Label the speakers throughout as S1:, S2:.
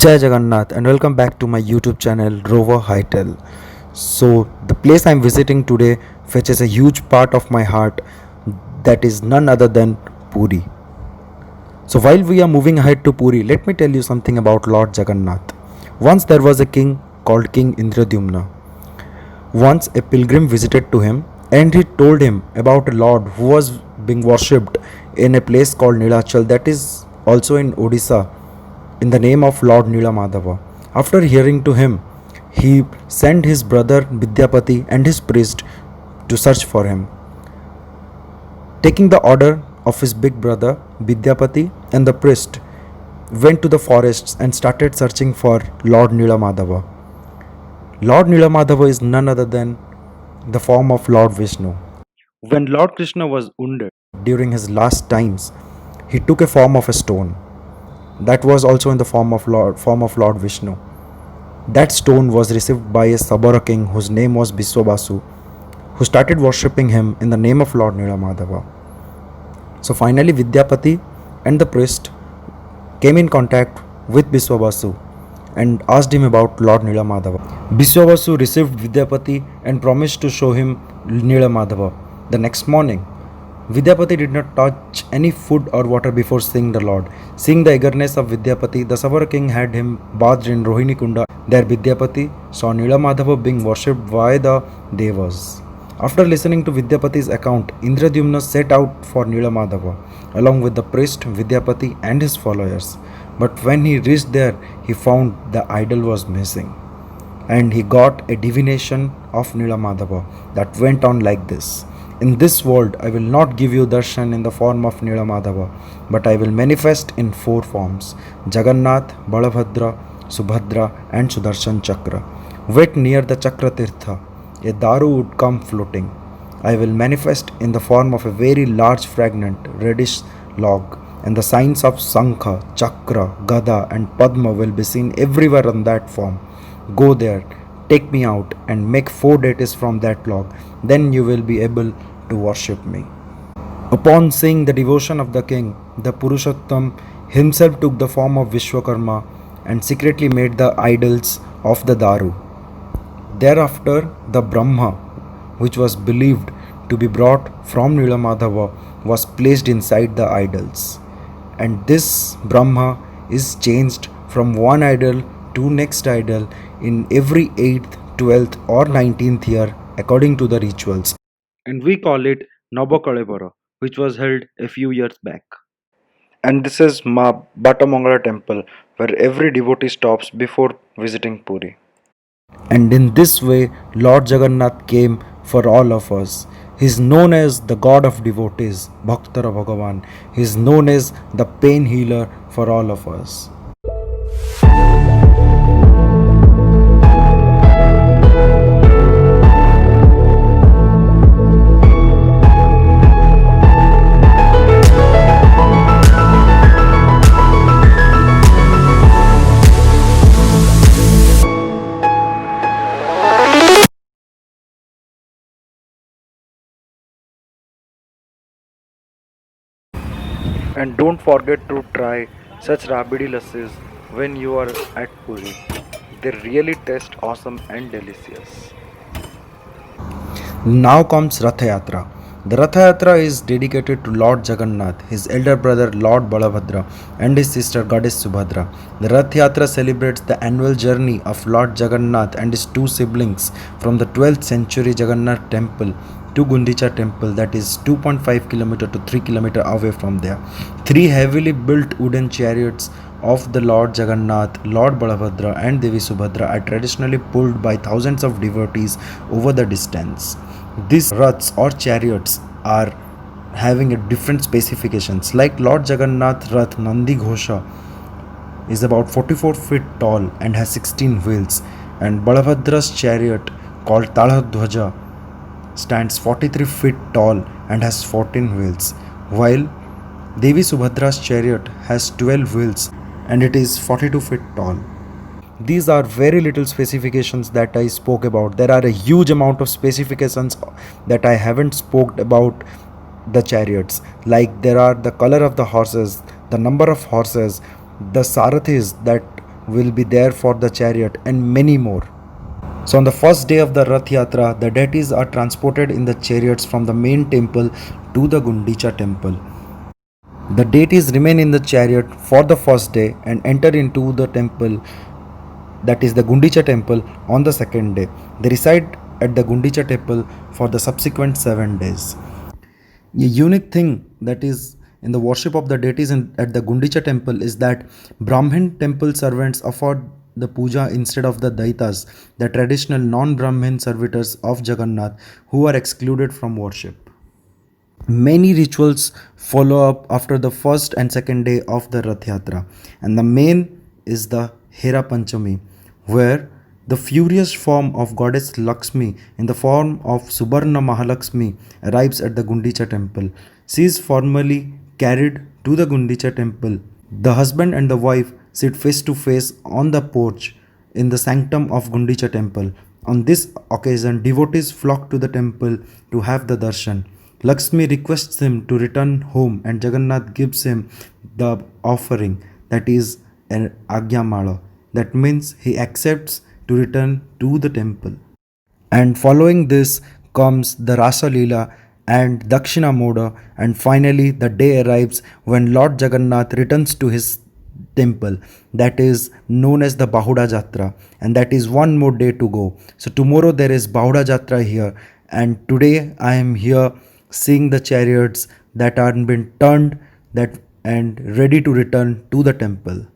S1: Jai Jagannath and welcome back to my YouTube channel Rover Hightel. So the place I'm visiting today fetches a huge part of my heart, that is none other than Puri. So while we are moving ahead to Puri, let me tell you something about Lord Jagannath. Once there was a king called King Indradyumna. Once a pilgrim visited to him and he told him about a lord who was being worshipped in a place called Nilachal, that is also in Odisha, in the name of Lord Nilamadhava. After hearing to him, he sent his brother Vidyapati and his priest to search for him. Taking the order of his big brother, Vidyapati and the priest went to the forests and started searching for Lord Nilamadhava. Lord Nilamadhava is none other than the form of Lord Vishnu. When Lord Krishna was wounded during his last times, he took a form of a stone. That was also in the form of Lord Vishnu. That stone was received by a Sabara king whose name was Biswabasu, who started worshipping him in the name of Lord Nilamadhava. So finally, Vidyapati and the priest came in contact with Biswabasu and asked him about Lord Nilamadhava. Biswabasu received Vidyapati and promised to show him Nilamadhava. The next morning, Vidyapati did not touch any food or water before seeing the Lord. Seeing the eagerness of Vidyapati, the Savara king had him bathed in Rohini Kunda. There Vidyapati saw Nilamadhava being worshipped by the Devas. After listening to Vidyapati's account, Indradyumna set out for Nilamadhava along with the priest Vidyapati and his followers. But when he reached there, he found the idol was missing. And he got a divination of Nilamadhava that went on like this. In this world, I will not give you darshan in the form of Nilamadhava, but I will manifest in four forms: Jagannath, Balabhadra, Subhadra, and Sudarshan Chakra. Wait near the Chakra Tirtha. A daru would come floating. I will manifest in the form of a very large fragrant reddish log, and the signs of Sankha, Chakra, Gada, and Padma will be seen everywhere on that form. Go there, take me out, and make four deities from that log. Then you will be able to worship me. Upon seeing the devotion of the king, the Purushottam himself took the form of Vishwakarma and secretly made the idols of the Daru. Thereafter, the Brahma, which was believed to be brought from Nilamadhava, was placed inside the idols. And this Brahma is changed from one idol to next idol in every 8th, 12th, or 19th year according to the rituals. And we call it Navakalevara, which was held a few years back. And this is Ma Batamangala temple, where every devotee stops before visiting Puri. And in this way, Lord Jagannath came for all of us. He is known as the God of devotees, Bhaktara Bhagavan. He is known as the pain healer for all of us. And don't forget to try such rabidi lassis when you are at Puri. They really taste awesome and delicious. Now comes Ratha Yatra. The Ratha Yatra is dedicated to Lord Jagannath, his elder brother Lord Balabhadra, and his sister Goddess Subhadra. The Ratha Yatra celebrates the annual journey of Lord Jagannath and his two siblings from the 12th century Jagannath temple to Gundicha temple, that is 2.5 km to 3 km away from there. Three heavily built wooden chariots of the Lord Jagannath, Lord Balabhadra, and Devi Subhadra are traditionally pulled by thousands of devotees over the distance. These raths or chariots are having a different specifications. Like Lord Jagannath Rath Nandi Ghosha is about 44 feet tall and has 16 wheels, and Balabhadra's chariot called Taladhwaja stands 43 feet tall and has 14 wheels, while Devi Subhadra's chariot has 12 wheels and it is 42 feet tall. These are very little specifications that I spoke about. There are a huge amount of specifications that I haven't spoke about the chariots. Like there are the color of the horses, the number of horses, the sarathis that will be there for the chariot, and many more. So, on the first day of the Rath Yatra, the deities are transported in the chariots from the main temple to the Gundicha temple. The deities remain in the chariot for the first day and enter into the temple, that is the Gundicha temple, on the second day. They reside at the Gundicha temple for the subsequent 7 days. A unique thing that is in the worship of the deities at the Gundicha temple is that Brahmin temple servants afford the puja instead of the Daitas, the traditional non-Brahmin servitors of Jagannath, who are excluded from worship. Many rituals follow up after the first and second day of the Rath Yatra, and the main is the Hera Panchami, where the furious form of goddess Lakshmi in the form of Subarna Mahalakshmi arrives at the Gundicha temple. She is formally carried to the Gundicha temple. The husband and the wife sit face to face on the porch in the sanctum of Gundicha temple. On this occasion, devotees flock to the temple to have the darshan. Lakshmi requests him to return home and Jagannath gives him the offering, that is an Agyamala. That means he accepts to return to the temple. And following this comes the Rasa Leela and Dakshina Moda, and finally the day arrives when Lord Jagannath returns to his temple, that is known as the Bahuda Jatra, and that is one more day to go. So tomorrow there is Bahuda Jatra here, and today I am here seeing the chariots that are been turned that and ready to return to the temple.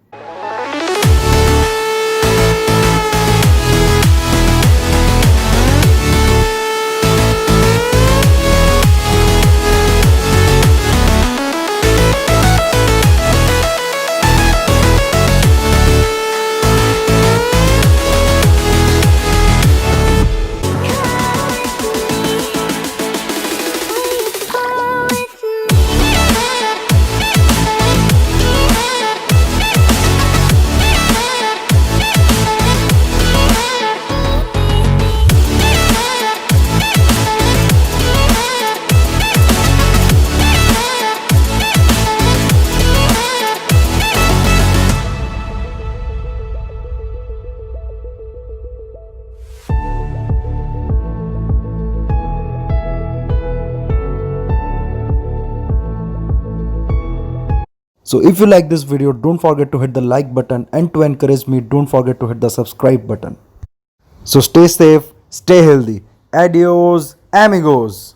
S1: So if you like this video, don't forget to hit the like button, and to encourage me, don't forget to hit the subscribe button. So stay safe, stay healthy. Adios, amigos.